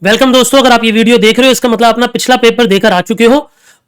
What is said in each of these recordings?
Welcome दोस्तों, अगर आप ये वीडियो देख रहे हो इसका मतलब अपना पिछला पेपर देकर आ चुके हो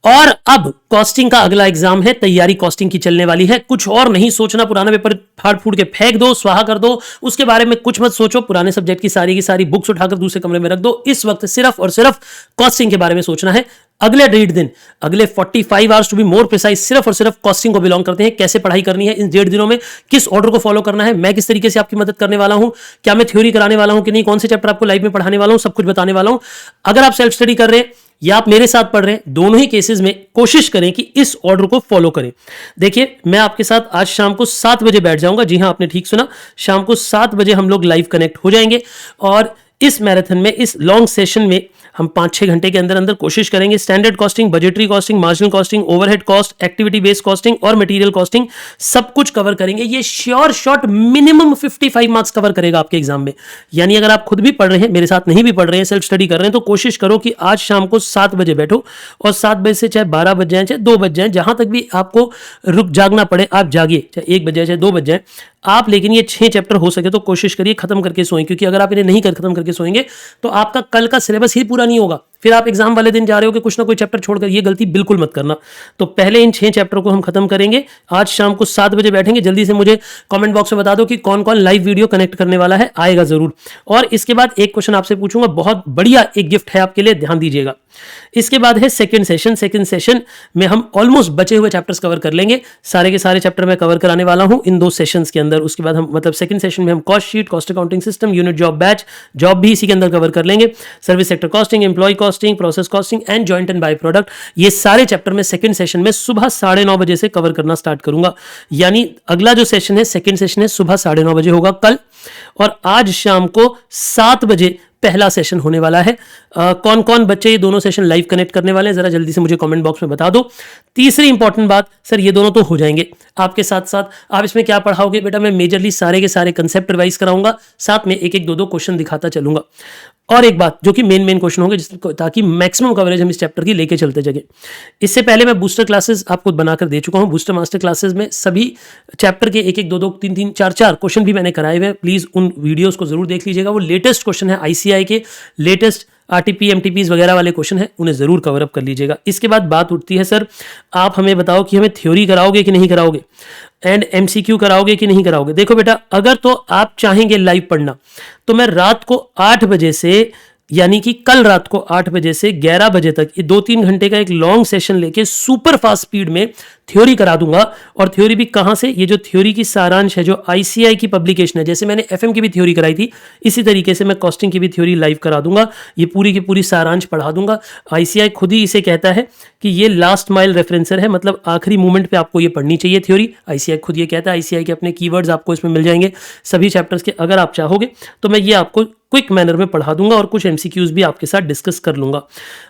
और अब कॉस्टिंग का अगला एग्जाम है। तैयारी कॉस्टिंग की चलने वाली है। कुछ और नहीं सोचना, पुराना पेपर फाड़ फूड़ के फेंक दो, स्वाहा कर दो, उसके बारे में कुछ मत सोचो। पुराने सब्जेक्ट की सारी बुक्स उठाकर दूसरे कमरे में रख दो। इस वक्त सिर्फ और सिर्फ कॉस्टिंग के बारे में सोचना है। अगले 1.5 दिन, अगले 45 hours to be more precise, सिर्फ और सिर्फ कॉस्टिंग को बिलोंग करते हैं। कैसे पढ़ाई करनी है इन 1.5 दिनों में, किस ऑर्डर को फॉलो करना है, मैं किस तरीके से आपकी मदद करने वाला हूं, क्या मैं थ्योरी कराने वाला हूं कि नहीं, कौन से चैप्टर आपको लाइव में पढ़ाने वाला हूं, सब कुछ बताने वाला हूं। अगर आप सेल्फ स्टडी कर रहे हैं या आप मेरे साथ पढ़ रहे हैं, दोनों ही केसेस में कोशिश करें कि इस ऑर्डर को फॉलो करें। देखिए, मैं आपके साथ आज शाम को 7 बजे बैठ जाऊंगा। जी हां, आपने ठीक सुना, शाम को 7 बजे हम लोग लाइव कनेक्ट हो जाएंगे और इस मैराथन में, इस लॉन्ग सेशन में हम 5-6 घंटे के अंदर अंदर कोशिश करेंगे standard costing, budgetary costing, marginal costing, overhead cost, activity based costing और मटेरियल कॉस्टिंग, सब कुछ कवर करेंगे। ये sure shot minimum 55 marks cover करेगा आपके एग्जाम में। यानी अगर आप खुद भी पढ़ रहे हैं, मेरे साथ नहीं भी पढ़ रहे हैं, सेल्फ स्टडी कर रहे हैं, तो कोशिश करो कि आज शाम को 7 बजे बैठो और 7 बजे से चाहे 12 बज जाए, चाहे 2 बज जाए, जहां तक भी आपको रुक जागना पड़े आप जागिए, चाहे 1 बज जाए, चाहे 2 बज जाए आप। लेकिन ये 6 चैप्टर हो सके तो कोशिश करिए खत्म करके सोएं, क्योंकि अगर आप इन्हें नहीं खत्म करके सोएंगे तो आपका कल का सिलेबस ही पूरा नहीं होगा। फिर आप एग्जाम वाले दिन जा रहे हो कि कुछ ना कोई चैप्टर छोड़कर, ये गलती बिल्कुल मत करना। तो पहले इन 6 चैप्टर को हम खत्म करेंगे। आज शाम को 7 बजे बैठेंगे। जल्दी से मुझे कमेंट बॉक्स में बता दो कि कौन कौन लाइव वीडियो कनेक्ट करने वाला है, आएगा जरूर। और इसके बाद एक क्वेश्चन आपसे पूछूंगा, बहुत बढ़िया एक गिफ्ट है आपके लिए, ध्यान दीजिएगा। इसके बाद है सेकंड सेशन। सेकंड सेशन में हम ऑलमोस्ट बचे हुए चैप्टर्स कवर कर लेंगे। सारे के सारे चैप्टर मैं कवर कराने वाला हूं इन 2 सेशंस के अंदर। उसके बाद हम सेकंड सेशन में हम cost sheet, cost accounting system, unit job batch, job भी इसी के अंदर कवर कर लेंगे, service sector costing, employ costing, process costing and joint and by product. ये सारे चैप्टर में सेकंड सेशन में सुबह 9:30 बजे से कवर करना स्टार्ट करूंगा। यानी अगला जो सेशन है, सेकंड सेशन है, सुबह 9:30 बजे होगा कल। और आज शाम को 7 बजे पहला सेशन होने वाला है। कौन कौन बच्चे ये दोनों सेशन लाइव कनेक्ट करने वाले हैं, जरा जल्दी से मुझे कमेंट बॉक्स में बता दो। तीसरी इंपॉर्टेंट बात, सर ये दोनों तो हो जाएंगे, आपके साथ साथ आप इसमें क्या पढ़ाओगे? बेटा मैं मेजरली सारे के सारे कंसेप्ट रिवाइज कराऊंगा, साथ में एक एक 2-2 क्वेश्चन दिखाता चलूंगा। और एक बात जो कि मेन क्वेश्चन होंगे, ताकि मैक्सिमम कवरेज हम इस चैप्टर की लेके चलते जगह। इससे पहले मैं बूस्टर क्लासेस आपको बनाकर दे चुका हूं। बूस्टर मास्टर क्लासेस में सभी चैप्टर के 1-1, 2-2, 3-3, 4-4 क्वेश्चन भी मैंने कराए हुए हैं। प्लीज उन वीडियोस को जरूर देख लीजिएगा। वो लेटेस्ट क्वेश्चन है, आईसीआई के लेटेस्ट आरटीपी, एमटीपीज वगैरह वाले क्वेश्चन है, उन्हें जरूर कवर अप कर लीजिएगा। इसके बाद बात उठती है, सर आप हमें बताओ कि हमें थ्योरी कराओगे कि नहीं कराओगे, एंड एमसीक्यू कराओगे कि नहीं कराओगे। देखो बेटा, अगर तो आप चाहेंगे लाइव पढ़ना तो मैं रात को 8 बजे से, यानी कि कल रात को 8 बजे से 11 बजे तक ये 2-3 घंटे का एक लॉन्ग सेशन लेके सुपर फास्ट स्पीड में थ्योरी करा दूंगा। और थ्योरी भी कहां से? ये जो थ्योरी की सारांश है, जो आईसीआई की पब्लिकेशन है, जैसे मैंने एफएम की भी थ्योरी कराई थी, इसी तरीके से मैं कॉस्टिंग की भी थ्योरी लाइव करा दूंगा। ये पूरी की पूरी सारांश पढ़ा दूंगा। आईसीआई खुद ही इसे कहता है कि ये लास्ट माइल रेफरेंसर है, मतलब आखिरी मोमेंट पे आपको ये पढ़नी चाहिए थ्योरी। आईसीआई खुद ये कहता है। आईसीआई के अपने कीवर्ड्स आपको इसमें मिल जाएंगे सभी चैप्टर्स के। अगर आप चाहोगे तो मैं ये आपको क्विक मैनर में पढ़ा दूंगा और कुछ एमसीक्यूज भी आपके साथ डिस्कस कर लूंगा।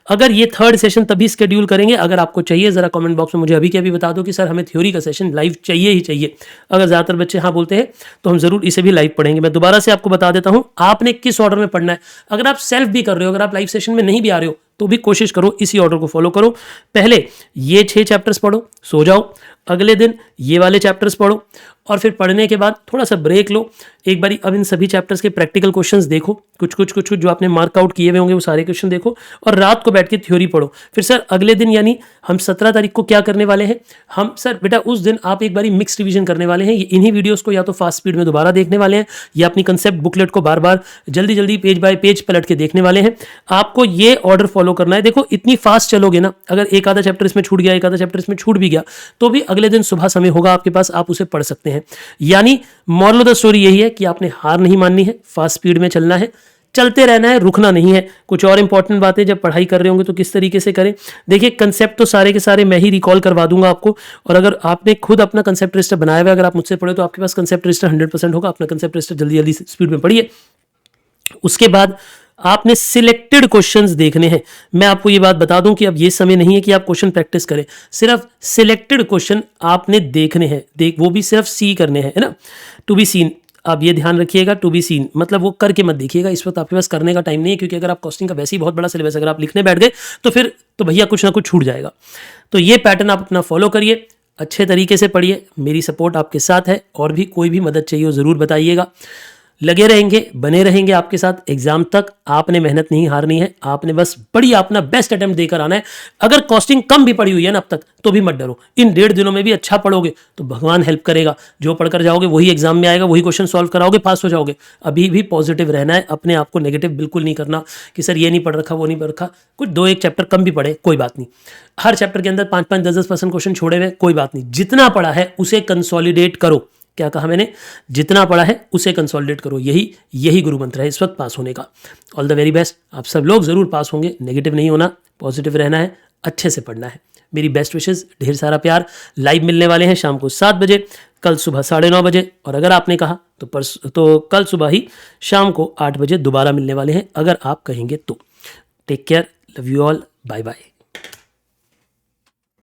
अगर ये थर्ड सेशन तभी शेड्यूल करेंगे, अगर आपको चाहिए जरा कमेंट बॉक्स में मुझे अभी के अभी बता दो कि सर हमें थ्योरी का सेशन लाइव चाहिए ही चाहिए। अगर ज्यादातर बच्चे हाँ बोलते हैं तो हम जरूर इसे भी लाइव पढ़ेंगे। मैं दोबारा से आपको बता देता हूं आपने किस ऑर्डर में पढ़ना है। अगर आप सेल्फ भी कर रहे हो, अगर आप लाइव सेशन में नहीं भी आ रहे हो, तो भी कोशिश करो इसी ऑर्डर को फॉलो करो। पहले ये 6 चैप्टर्स पढ़ो, सो जाओ। अगले दिन ये वाले चैप्टर्स पढ़ो और फिर पढ़ने के बाद थोड़ा सा ब्रेक लो। एक बारी अब इन सभी चैप्टर्स के प्रैक्टिकल क्वेश्चंस देखो, कुछ जो आपने मार्क आउट किए हुए होंगे वो सारे क्वेश्चन देखो और रात को बैठ के थ्योरी पढ़ो। फिर सर अगले दिन, यानी हम 17 तारीख को क्या करने वाले हैं? हम सर बेटा उस दिन आप एक बारी मिक्स रिवीजन करने वाले हैं। इन्हीं वीडियोस को या तो फास्ट स्पीड में दोबारा देखने वाले हैं या अपनी कंसेप्ट बुकलेट को बार बार जल्दी पेज बाय पेज पलट के देखने वाले हैं। आपको ये ऑर्डर फॉलो करना है। देखो इतनी फास्ट चलोगे ना, अगर एक आधा चैप्टर इसमें छूट गया, एक आधा चैप्टर इसमें छूट भी गया, तो भी अगले दिन सुबह समय होगा आपके पास, आप उसे पढ़ सकते हैं। यानी मॉरल ऑफ द स्टोरी यही है कि आपने हार नहीं माननी है, फास्ट स्पीड में चलना है, चलते रहना है, रुकना नहीं है। कुछ और इंपॉर्टेंट बातें जब पढ़ाई कर रहे होंगे तो किस तरीके से करें। देखिए कंसेप्ट तो सारे के सारे मैं ही रिकॉल करवा दूंगा आपको। और अगर आपने खुद अपना कंसेप्ट रजिस्टर बनाया हुआ है, अगर आप मुझसे पढ़े तो आपके पास कंसेप्ट रजिस्टर 100% होगा। अपना कंसेप्ट रजिस्टर जल्दी स्पीड में पढ़िए। उसके बाद आपने सिलेक्टेड क्वेश्चंस देखने हैं। मैं आपको ये बात बता दूं कि अब ये समय नहीं है कि आप क्वेश्चन प्रैक्टिस करें, सिर्फ सिलेक्टेड क्वेश्चन आपने देखने हैं। वो भी सिर्फ सी करने हैं, है ना, टू बी सीन। आप ये ध्यान रखिएगा, टू बी सीन मतलब वो करके मत देखिएगा। इस वक्त आपके पास करने का टाइम नहीं है, क्योंकि अगर आप कॉस्टिंग का वैसे ही बहुत बड़ा सिलेबस अगर आप लिखने बैठ गए तो फिर तो भैया कुछ ना कुछ छूट जाएगा। तो ये पैटर्न आप अपना फॉलो करिए, अच्छे तरीके से पढ़िए। मेरी सपोर्ट आपके साथ है और भी कोई भी मदद चाहिए हो जरूर बताइएगा। लगे रहेंगे, बने रहेंगे आपके साथ एग्जाम तक। आपने मेहनत नहीं हारनी है, आपने बस बढ़िया अपना बेस्ट अटेम्प्ट देकर आना है। अगर कॉस्टिंग कम भी पड़ी हुई है ना अब तक, तो भी मत डरो, इन 1.5 दिनों में भी अच्छा पढ़ोगे तो भगवान हेल्प करेगा। जो पढ़कर जाओगे वही एग्जाम में आएगा, वही क्वेश्चन सॉल्व कराओगे, पास हो जाओगे। अभी भी पॉजिटिव रहना है, अपने आप को नेगेटिव बिल्कुल नहीं करना कि सर ये नहीं पढ़ रखा, वो नहीं पढ़ रखा। कुछ 2-1 चैप्टर कम भी पढ़े कोई बात नहीं, हर चैप्टर के अंदर 5-5, 10-10% क्वेश्चन छोड़े हुए कोई बात नहीं। जितना पढ़ा है उसे कंसोलिडेट करो। क्या कहा मैंने? जितना पढ़ा है उसे कंसोलिडेट करो। यही गुरु मंत्र है इस वक्त पास होने का। All the very best. आप सब लोग जरूर पास होंगे। नेगेटिव नहीं होना, पॉजिटिव रहना है, अच्छे से पढ़ना है। मेरी बेस्ट विशेज, ढेर सारा प्यार। लाइव मिलने वाले हैं शाम को 7 बजे, कल सुबह 9:30 बजे, और अगर आपने कहा तो कल सुबह ही शाम को 8 बजे दोबारा मिलने वाले हैं, अगर आप कहेंगे तो। Take care, love you all, bye bye.